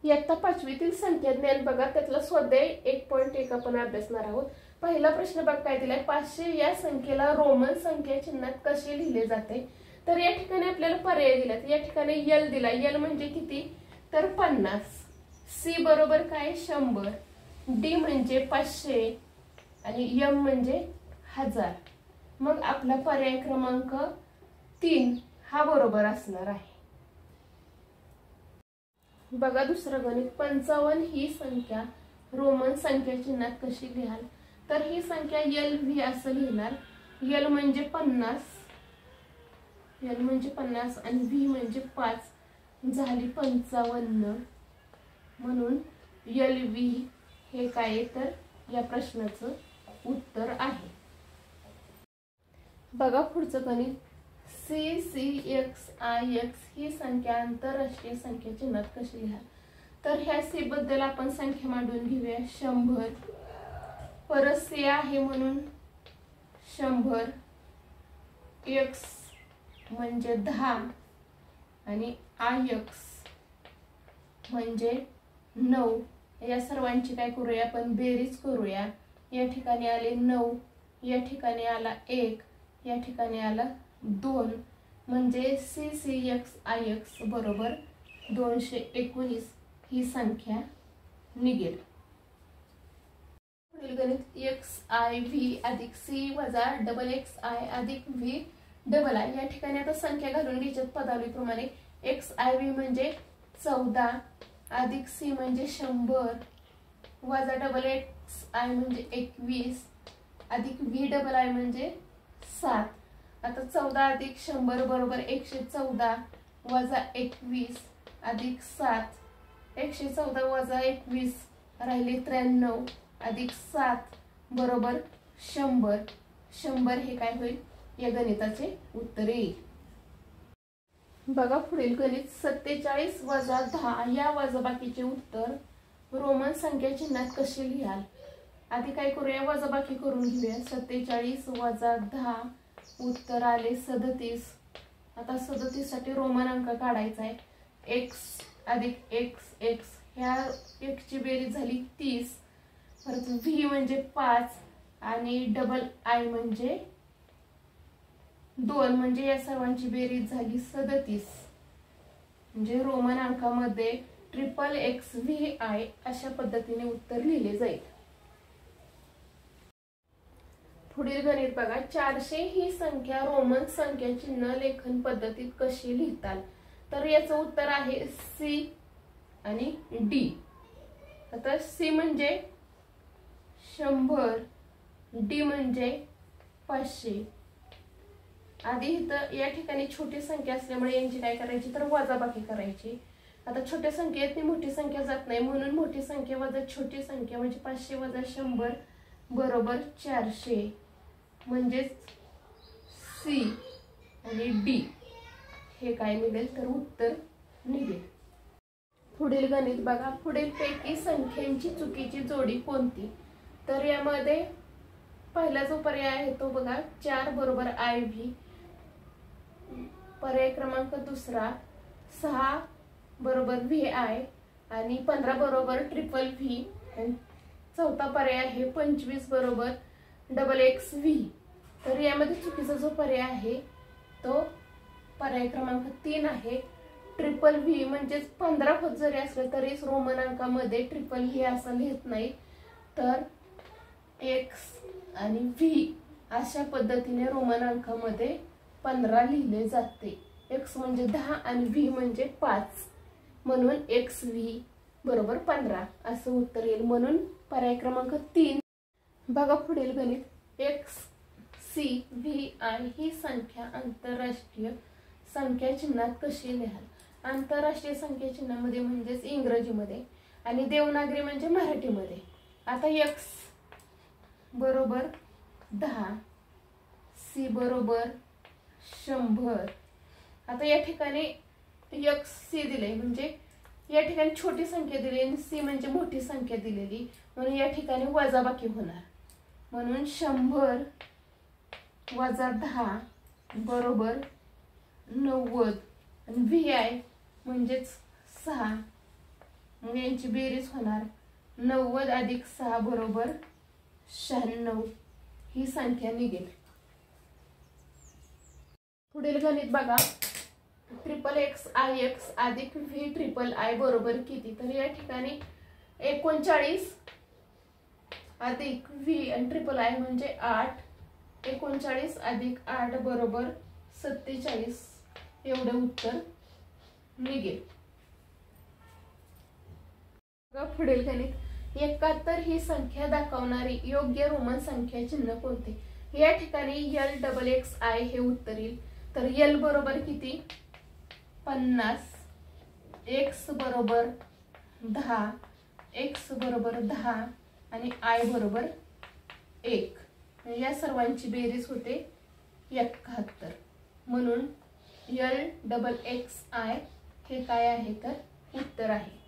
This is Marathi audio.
इयत्ता 5वीतील संख्या ज्ञान बघा, त्यातला स्वाध्याय 1.1 आपण अभ्यासणार आहोत। पहिला प्रश्न बघ काय दिलाय, 500 या संख्येला रोमन संख्या चिन्हात कसे लिहिले जाते। तर या ठिकाणी आपल्याला पर्याय दिलात। या ठिकाणी यल दिला, यल म्हणजे किती तर 50, सी बरोबर काय 100, डी म्हणजे 500 आणि एम म्हणजे 1000। मग आपला पर्याय क्रमांक 3 हा बरोबर असणार आहे। बघा दुसरं गणित, 55 ही संख्या रोमन संख्या चिन्हात कशी लिहाल। तर ही संख्या एल व्ही असं लिहिणार। एल म्हणजे 50, एल म्हणजे 50 आणि व्ही म्हणजे 5 झाली 55, म्हणून एल व्ही हे काय तर या प्रश्नाचं उत्तर आहे। बघा पुढचं गणित, C C X I X ही संख्या आंतरराष्ट्रीय संख्या चिन्हात कशी लिहाल। तर ह्या सी बद्दल आपण संख्या मांडून घेऊया। 100 परत सी आहे म्हणून 100, एक्स म्हणजे 10 आणि आय एक्स म्हणजे 9। या सर्वांची काय करूया आपण बेरीज करूया। या ठिकाणी आले 9, या ठिकाणी आला 1, या ठिकाणी आला 2, म्हणजे C C X I X बरोबर 219 ही संख्या निघेल। पुढील गणित, एक्स आय व्ही अधिक सी वजा डबल एक्स आय अधिक व्ही डबल आय। या ठिकाणी आता संख्या घालून घ्यायच्यात पदावलीप्रमाणे। एक्स आय व्ही म्हणजे 14 अधिक सी म्हणजे 100 वजा डबल एक्स आय म्हणजे 21 अधिक व्ही डबल आय म्हणजे 7। आता 14 अधिक 100 बरोबर 114 वजा 21 अधिक 7, 114 वजा 21 राहिले 93 अधिक 7 बरोबर 100। 100 हे काय होईल या गणिताचे उत्तर येईल। बघा पुढील गणित, 47 वजा 10 या वजाबाकीचे उत्तर रोमन संख्या चिन्हात कसे लिहाल। आधी काय करूया वजाबाकी करून घेऊया। 47 वजा 10 उत्तर आले 37। आता 37 साठी रोमन अंक काढायचा आहे। एक्स अधिक एक्स एक्स, ह्या एक्स ची बेरीज झाली 30, परत व्ही म्हणजे 5 आणि डबल आय म्हणजे 2, म्हणजे या सर्वांची बेरीज झाली 37। म्हणजे रोमन अंकामध्ये ट्रिपल एक्स व्ही आय अशा पद्धतीने उत्तर लिहिले जाईल। पुढील गणित बघा, 400 ही संख्या रोमन संख्या चिन्ह लेखन पद्धतीत कशी लिहिताल। तर याचं उत्तर आहे सी आणि डी। आता सी म्हणजे 100, डी म्हणजे 500। आधी इथं या ठिकाणी छोटी संख्या असल्यामुळे यांची काय करायची तर वजाबाकी करायची। आता छोट्या संख्येत मोठी संख्या जात नाही, म्हणून मोठी संख्या वजा छोटी संख्या म्हणजे 500 वजा 100 बरोबर 400, म्हणजे सी आणि डी हे काय निघेल तर उत्तर निघेल। पुढील गणित बघा, पुढील पैकी संख्यांची चुकीची जोडी कोणती। तर यामध्ये पहिला जो पर्याय आहे तो बघा 4 बरोबर आय व्ही, पर्याय क्रमांक दुसरा 6 बरोबर व्ही आय आणि 15 बरोबर ट्रिपल व्ही, चौथा पर्याय आहे 25 बरोबर डबल एक्स व्ही। तर यामध्ये चुकीचा जो पर्याय आहे तो पर्याय क्रमांक 3 आहे ट्रिपल व्ही, म्हणजे 15 पद जरी असले तरी रोमन अंकामध्ये ट्रिपल व्ही असं लिहित नाही, तर एक्स आणि व्ही अशा पद्धतीने रोमन अंकामध्ये 15 लिहिले जाते। एक्स म्हणजे 10 आणि व्ही म्हणजे 5, म्हणून एक्स व्ही बरोबर 15 असं उत्तर येईल, म्हणून पर्याय क्रमांक 3। बघा पुढील गणित, एक्स सी व्ही आय ही संख्या आंतरराष्ट्रीय संख्या चिन्हात कशी लिहाल। आंतरराष्ट्रीय संख्या चिन्हामध्ये म्हणजेच इंग्रजीमध्ये आणि देवनागरी म्हणजे मराठीमध्ये। आता एक्स बरोबर 10, सी बरोबर 100। आता या ठिकाणी एक्स सी दिले, म्हणजे या ठिकाणी छोटी संख्या दिली आणि सी म्हणजे मोठी संख्या दिलेली, म्हणून या ठिकाणी वजाबाकी होणार, म्हणून 100 वजा 10 बरोबर 90 आणि व्ही आय म्हणजेच 6 मग यांची बेरीज होणार 90 अधिक 6 बरोबर 96 ही संख्या निघेल। पुढील गणित बघा, ट्रिपल एक्स आय एक्स अधिक व्ही ट्रिपल आय बरोबर किती। तर या ठिकाणी 39 अधिक व्ही आणि ट्रिपल आय म्हणजे 8, 39 अधिक 8 बरोबर 47 एवढे उत्तर निघेल। पुढील गणित, 71 ही संख्या दाखवणारी योग्य रोमन संख्या चिन्ह कोणते। या ठिकाणी LXXI हे उत्तर येईल। तर L बरोबर किती 50, X बरोबर 10, X बरोबर 10 आणि I बरोबर 1, या सर्वांची बेरीज होते 71। म्हणून LXXI हे काय आहे तर उत्तर आहे।